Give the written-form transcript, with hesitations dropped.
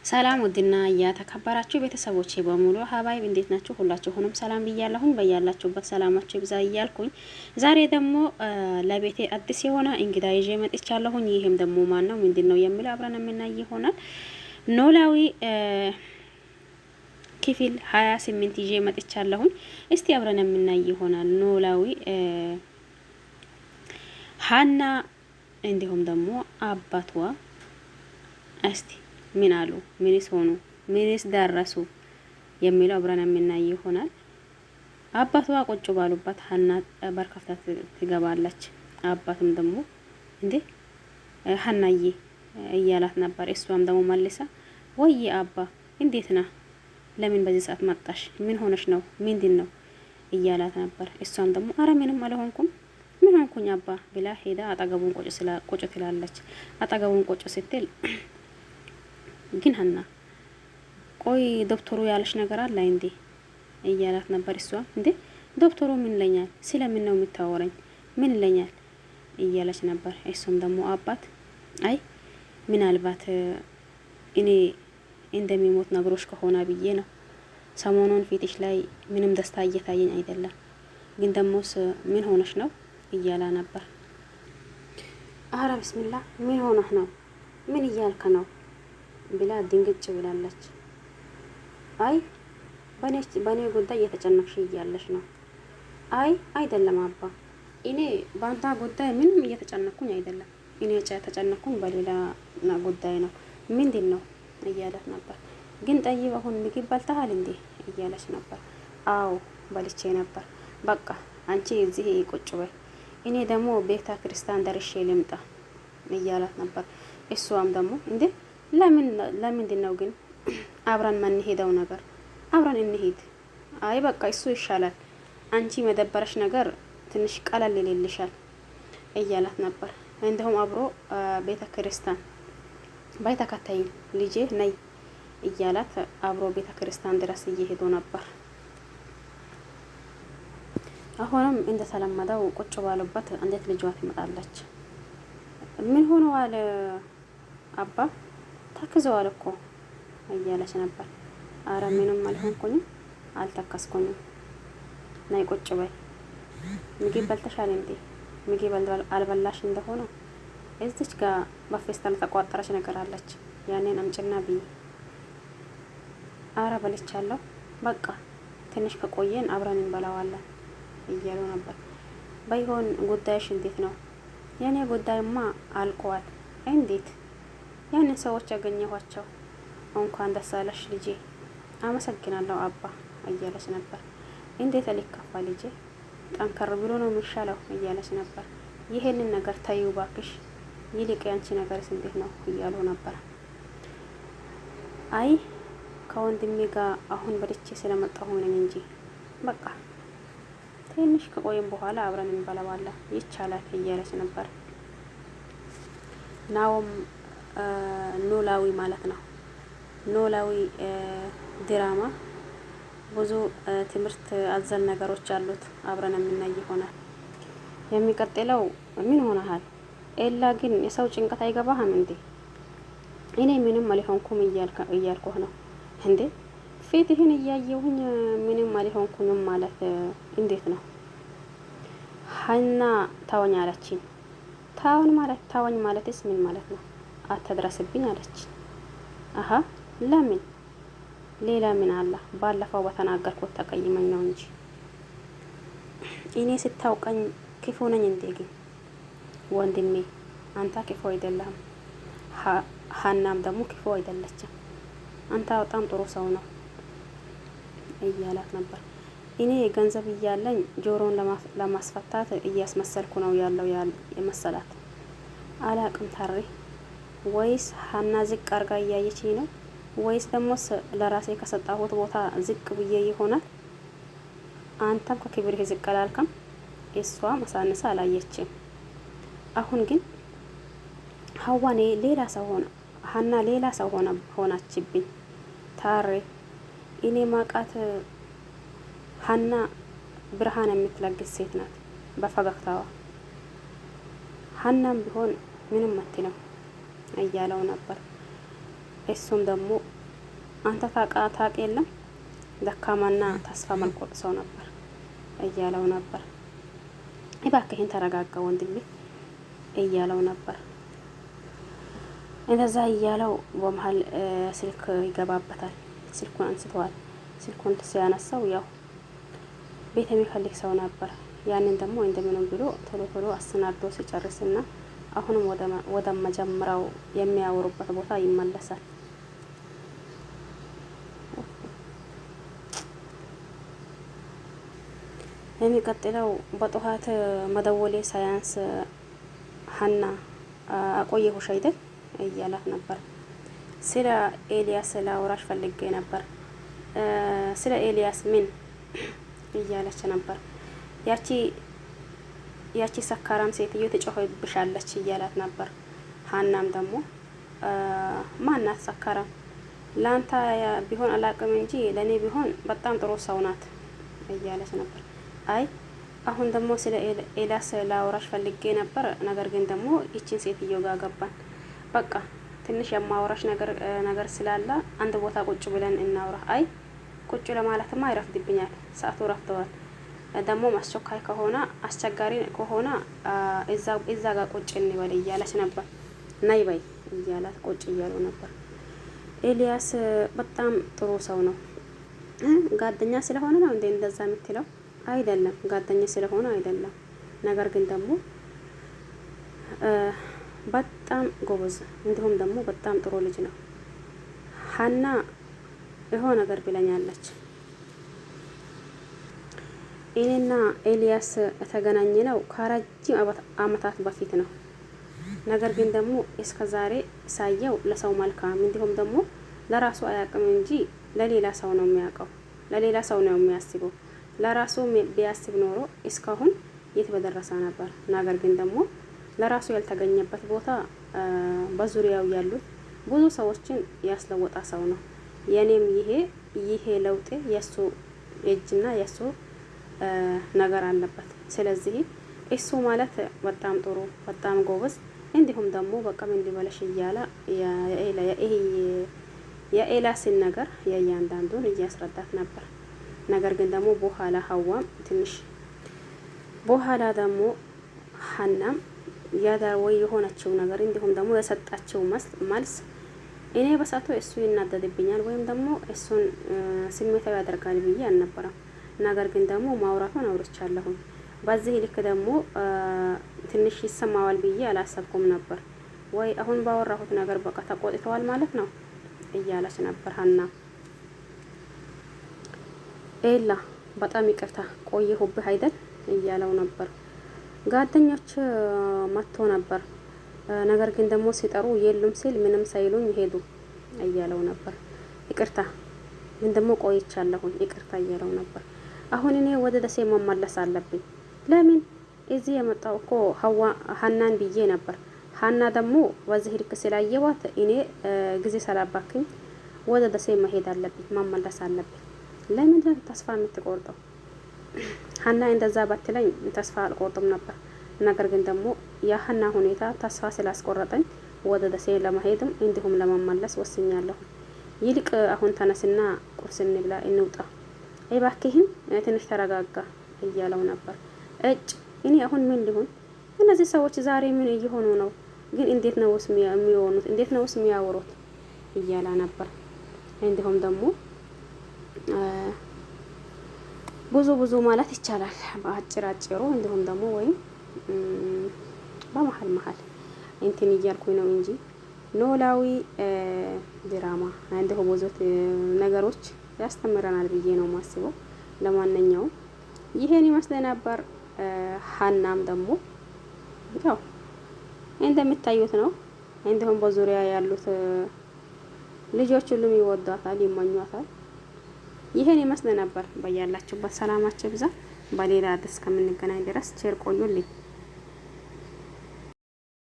ሰላም ውድና የተከበራችሁ ቤተሰቦቼ በሙሉ ሀባይብ እንዴት ናችሁ? ሁላችሁንም ሰላም ብያለሁኝ። በያላችሁበት ሰላማችሁ ይብዛ እያልኩኝ ዛሬ ደግሞ ለቤቴ አዲስ የሆነ እንግዳ ይዤ መጥቻለሁኝ። ይሄም ደግሞ ማን ነው ምንድነው የሚለው አብረን የምናይ ይሆናል። ኖላዊ ክፍል 28 ይዤ መጥቻለሁኝ። እስቲ አብረን የምናይ ይሆናል። ኖላዊ ሀና እንዲሁም ደግሞ አባቷ እስቲ ምን አሉ? ምንስ ሆኑ? ምንስ ደረሱ? የሚለው አብረን የምናይ ይሆናል። አባቷ ቁጭ ባሉበት ሀና በርካታ ትገባለች። አባትም ደግሞ እንዴ ሀናዬ እያላት ነበር። እሷም ደግሞ መልሳ ወይ አባ እንዴት ነህ? ለምን በዚህ ሰዓት መጣሽ? ምን ሆነሽ ነው? ምንድን ነው እያላት ነበር። እሷም ደግሞ አረ ምንም አልሆንኩም፣ ምን ሆንኩኝ አባ ብላ ሄዳ አጠገቡን ቁጭ ትላለች። አጠገቡን ቁጭ ስትል ግን ሀና ቆይ ዶክተሩ ያለሽ ነገር አለ እንዴ እያላት ነበር። እሷ እንዴ ዶክተሩ ምን ይለኛል? ስለምን ነው የምታወራኝ? ምን ይለኛል እያለች ነበር። እሱም ደግሞ አባት አይ ምናልባት እኔ እንደሚሞት ነገሮች ከሆነ ብዬ ነው። ሰሞኑን ፊትሽ ላይ ምንም ደስታ እየታየኝ አይደለም። ግን ደሞስ ምን ሆነሽ ነው እያላ ነበር። አረ ብስሚላ ምን ሆነህ ነው? ምን እያልከ ነው ብላ ድንግጭ ብላለች። አይ በኔ ጉዳይ እየተጨነቅሽ እያለሽ ነው። አይ አይደለም አባ፣ እኔ ባንታ ጉዳይ ምንም እየተጨነቅኩኝ አይደለም። እኔ ተጨነቅኩኝ በሌላ ጉዳይ ነው። ምንድን ነው እያለት ነበር። ግን ጠይብ አሁን ምግብ በልተሃል እንዴ እያለች ነበር። አዎ በልቼ ነበር። በቃ አንቺ እዚህ ቁጭ በይ፣ እኔ ደግሞ ቤተ ክርስቲያን ደርሼ ልምጣ እያላት ነበር። እሷም ደግሞ እንዴ ለምንድን ነው ግን አብረን ማንሄደው ነገር? አብረን እንሄድ። አይ በቃ እሱ ይሻላል፣ አንቺ መደበረሽ ነገር ትንሽ ቀለል ይልልሻል እያላት ነበር። እንደውም አብሮ ቤተ ክርስቲያን ባይተከታይ ልጄ ነይ እያላት አብሮ ቤተ ክርስቲያን ድረስ እየሄዱ ነበር። አሁንም እንደተለመደው ቁጭ ባሉበት እንዴት ልጇ ትመጣለች። ምን ሆነዋል አባ? ተክዘዋል እኮ እያለች ነበር። አረ ምንም አልሆንኩኝም፣ አልተከስኩኝም። ናይ ቁጭ በይ። ምግብ በልተሻል እንዴ? ምግብ አልበላሽ እንደሆነ እዚች ጋር በፌስታል ተቋጠረች ነገር አለች፣ ያኔን አምጭና ብይ። አረ በልቻለሁ፣ በቃ ትንሽ ከቆየን አብረን እንበላዋለን እያሉ ነበር። ባይሆን ጉዳይሽ እንዴት ነው? የኔ ጉዳይማ አልቋል። እንዴት? ያንን ሰዎች ያገኘኋቸው። እንኳን ደስ አለሽ ልጄ። አመሰግናለሁ አባ እያለች ነበር። እንዴት አልከፋ ልጄ፣ ጠንከር ብሎ ነው የሚሻለው እያለች ነበር። ይሄንን ነገር ታዩ ባክሽ፣ ይልቅ ያንቺ ነገርስ እንዴት ነው እያሉ ነበር። አይ ከወንድሜ ጋር አሁን በልቼ ስለመጣሁ ነኝ እንጂ በቃ ትንሽ ከቆይም በኋላ አብረን እንበላዋለን ይቻላል እያለች ነበር። ናውም ኖላዊ ማለት ነው። ኖላዊ ድራማ ብዙ ትምህርት አዘል ነገሮች አሉት። አብረን የምናይ ይሆናል። የሚቀጥለው ምን ሆነሃል ኤላ? ግን የሰው ጭንቀት አይገባህም እንዴ? እኔ ምንም አልሆንኩም እያልኩህ ነው እንዴ? ፊትህን እያየሁኝ ምንም አልሆንኩኝም ማለት እንዴት ነው? ሀና ታወኝ አለችኝ። ታወኝ ማለትስ ምን ማለት ነው? አትድረስብኝ አለች። አሀ ለምን? ሌላ ምን አለ? ባለፈው በተናገርኩት ተቀይመኝ ነው እንጂ እኔ ስታውቀኝ ክፉ ነኝ እንዴ? ግን ወንድሜ አንተ ክፉ አይደለህም፣ ሀናም ደግሞ ክፉ አይደለችም። አንተ በጣም ጥሩ ሰው ነው እያላት ነበር። እኔ ገንዘብ እያለኝ ጆሮን ለማስፈታት እያስመሰልኩ ነው ያለው የመሰላት። አላቅም ታሪ፣ ወይስ ሀና ዝቅ አርጋ እያየችኝ ነው፣ ወይስ ደግሞ ለራሴ ከሰጣሁት ቦታ ዝቅ ብዬ ይሆናል። አንተም ከክብርህ ዝቅ አላልከም፣ እሷ መሳነሳ አላየችም። አሁን ግን ሀዋኔ ሌላ ሰው ሆነ፣ ሀና ሌላ ሰው ሆናችብኝ። ታሬ እኔ ማቃት ሀና ብርሃን የምትለግስ ሴት ናት በፈገግታዋ። ሀናም ቢሆን ምንም አትለው እያለው ነበር። እሱም ደግሞ አንተ ታውቅ የለም ደካማና ተስፋ መልቆጥ ሰው ነበር እያለው ነበር። እባክህን ተረጋጋ ወንድሜ እያለው ነበር። እንደዛ እያለው በመሀል ስልክ ይገባበታል። ስልኩን አንስተዋል። ስልኩን ሲያነሳው ያው ቤት የሚፈልግ ሰው ነበር። ያንን ደግሞ እንደምንም ብሎ ቶሎ አሰናዶ ሲጨርስና አሁንም ወደ መጀመሪያው የሚያወሩበት ቦታ ይመለሳል። የሚቀጥለው በጠዋት መደወሌ ሳያንስ ሀና አቆየሁሽ አይደል እያላት ነበር። ስለ ኤልያስ ላውራሽ ፈልጌ ነበር። ስለ ኤልያስ ምን እያለች ነበር። ያቺ ሰካራም ሴትዮ ትጮህብሻለች እያላት ነበር። ሀናም ደግሞ ማናት ሰካራም? ላንተ ቢሆን አላቅም እንጂ ለኔ ቢሆን በጣም ጥሩ ሰው ናት እያለች ነበር። አይ አሁን ደግሞ ስለ ኤልያስ ላውራሽ ፈልጌ ነበር። ነገር ግን ደግሞ ይቺን ሴትዮ ጋር ገባን። በቃ ትንሽ የማወራሽ ነገር ስላለ አንድ ቦታ ቁጭ ብለን እናውራ። አይ ቁጭ ለማለትማ ይረፍድብኛል፣ ሰዓቱ ረፍተዋል። ደግሞ አስቸኳይ ከሆነ አስቸጋሪ ከሆነ እዛ ጋር ቁጭ እንበል እያለች ነበር። ናይ በይ እያላት ቁጭ እያሉ ነበር። ኤልያስ በጣም ጥሩ ሰው ነው። ጓደኛ ስለሆነ ነው እንዴ እንደዛ የምትለው? አይደለም ጓደኛ ስለሆነ አይደለም። ነገር ግን ደግሞ በጣም ጎበዝ እንዲሁም ደግሞ በጣም ጥሩ ልጅ ነው። ሀና ይሆን ነገር ብለኛለች። እኔና ኤልያስ የተገናኘ ነው ከረጅም አመታት በፊት ነው። ነገር ግን ደግሞ እስከዛሬ ሳየው ለሰው መልካም እንዲሁም ደግሞ ለራሱ አያውቅም እንጂ ለሌላ ሰው ነው የሚያውቀው፣ ለሌላ ሰው ነው የሚያስበው። ለራሱ ቢያስብ ኖሮ እስካሁን የት በደረሰ ነበር። ነገር ግን ደግሞ ለራሱ ያልተገኘበት ቦታ በዙሪያው ያሉት ብዙ ሰዎችን ያስለወጣ ሰው ነው። የኔም ይሄ ለውጥ የሱ እጅና የሱ ነገር አለበት። ስለዚህ እሱ ማለት በጣም ጥሩ በጣም ጎበዝ እንዲሁም ደግሞ በቃም እንዲበለሽ እያለ የኤልያስን ነገር የእያንዳንዱን እያስረዳት ነበር። ነገር ግን ደግሞ በኋላ ሀዋም ትንሽ በኋላ ደግሞ ሀናም ያዳወይ የሆነችው ነገር እንዲሁም ደግሞ የሰጣችው መልስ እኔ በሳቶ እሱ ይናደድብኛል ወይም ደግሞ እሱን ስሜታዊ ያደርጋል ብዬ አልነበረም። ነገር ግን ደግሞ ማውራቱን አውርቻለሁ። በዚህ ልክ ደግሞ ትንሽ ይሰማዋል ብዬ አላሰብኩም ነበር። ወይ አሁን ባወራሁት ነገር በቃ ተቆጥተዋል ማለት ነው እያለች ነበር ሀና። ኤላ በጣም ይቅርታ ቆየሁብህ አይደል እያለው ነበር። ጓደኞች መጥቶ ነበር። ነገር ግን ደግሞ ሲጠሩ የሉም ሲል ምንም ሳይሉኝ ሄዱ እያለው ነበር። ይቅርታ ግን ደግሞ ቆይቻለሁኝ ይቅርታ እያለው ነበር። አሁን እኔ ወደ ደሴ መመለስ አለብኝ። ለምን? እዚህ የመጣው እኮ ሀናን ብዬ ነበር። ሀና ደግሞ በዚህ ልክ ስላየዋት እኔ ጊዜ ሰላባክኝ ወደ ደሴ መሄድ አለብኝ፣ መመለስ አለብኝ። ለምን ተስፋ የምትቆርጠው? ሀና እንደዛ ባትለኝ ተስፋ አልቆርጥም ነበር። ነገር ግን ደግሞ የሀና ሁኔታ ተስፋ ስላስቆረጠኝ ወደ ደሴ ለመሄድም እንዲሁም ለመመለስ ወስኛለሁ። ይልቅ አሁን ተነስና ቁርስ እንብላ፣ እንውጣ። እባክህን ትንሽ ተረጋጋ እያለው ነበር። እኔ አሁን ምን ሊሆን? እነዚህ ሰዎች ዛሬ ምን እየሆኑ ነው? ግን እንዴት ነው የሚሆኑት? እንዴት ነው የሚያወሩት? እያላ ነበር። እንዲሁም ደግሞ ብዙ ማለት ይቻላል በአጭሩ እንዲሁም ደግሞ ወይም በመሀል እንትን እያልኩኝ ነው እንጂ ኖላዊ ድራማ እንዲሁ ብዙ ነገሮች ያስተምረናል ብዬ ነው ማስበው። ለማንኛውም ይሄን ይመስል ነበር። ሀናም ደግሞ ያው እንደምታዩት ነው። እንዲሁም በዙሪያ ያሉት ልጆች ሁሉም ይወዷታል፣ ይመኟታል። ይሄን ይመስል ነበር። በያላችሁበት ሰላማችሁ ብዛ። በሌላ አዲስ ከምንገናኝ ድረስ ቸር ቆዩልኝ።